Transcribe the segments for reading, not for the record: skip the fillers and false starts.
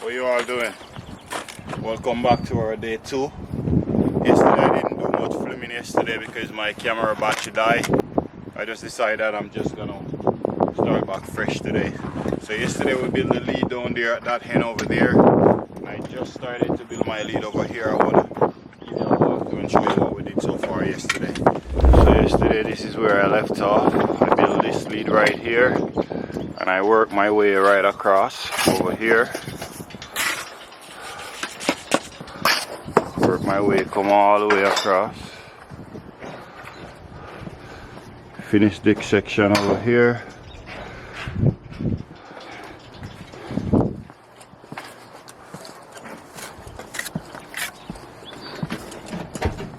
What you all doing? Welcome back to our day 2. Yesterday I didn't do much filming yesterday because my camera battery died. I just decided I'm just gonna start back fresh today. So yesterday we built the lead down there at that hen over there. And I just started to build my lead over here. I wanna give you a walk and show you what we did so far yesterday. So yesterday this is where I left off. I built this lead right here. And I work my way right across over here. Work my way, come all the way across. Finish this section over here.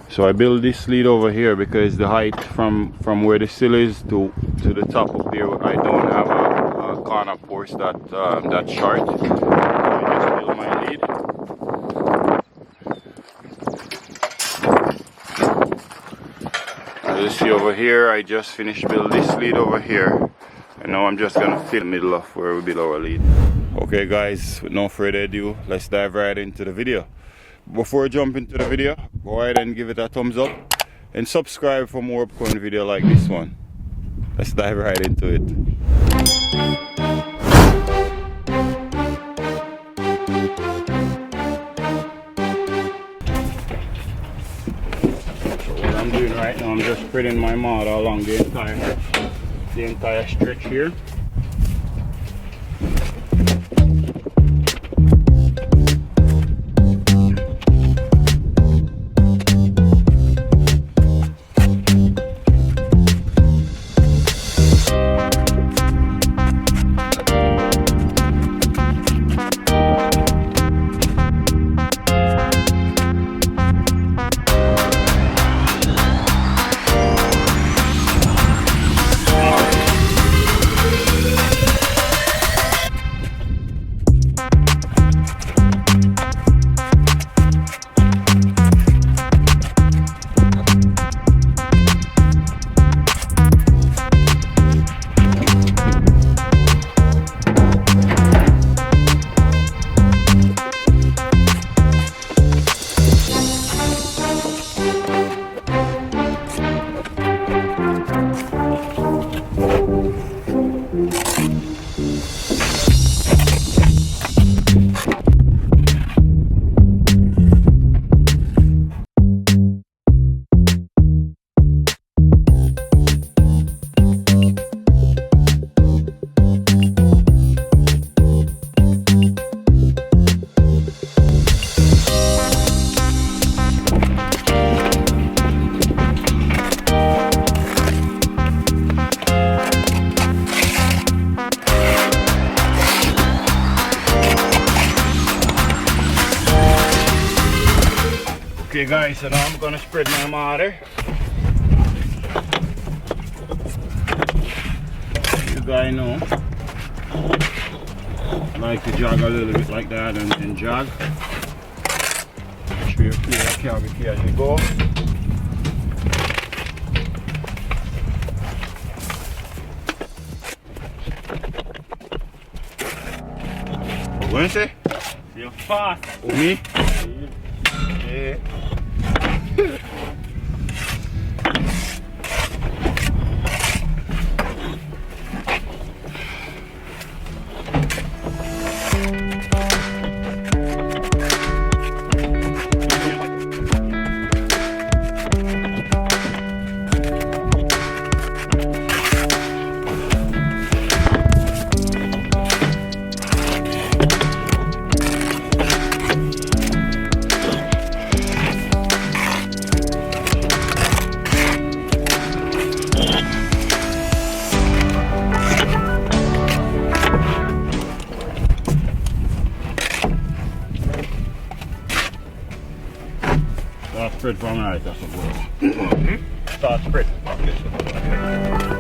So I build this lead over here because the height from where the sill is to the top of there, I don't have a corner post that short. So I just build my lead. As you see over here, I just finished building this lead over here. And now I'm just gonna fill the middle of where we build our lead. Okay guys, with no further ado, let's dive right into the video. Before I jump into the video, go ahead and give it a thumbs up and subscribe for more upcoming video like this one. Let's dive right into it. So what I'm doing right now, I'm just spreading my mortar along the entire stretch here. Okay guys, so now I'm gonna spread my mortar. You guys know I like to jog a little bit like that and jog. Make sure you clear that cavity as you go. What you say? You're fast. Oh, me? Yeah. Start spread from right, that's what we're Start spread. Okay.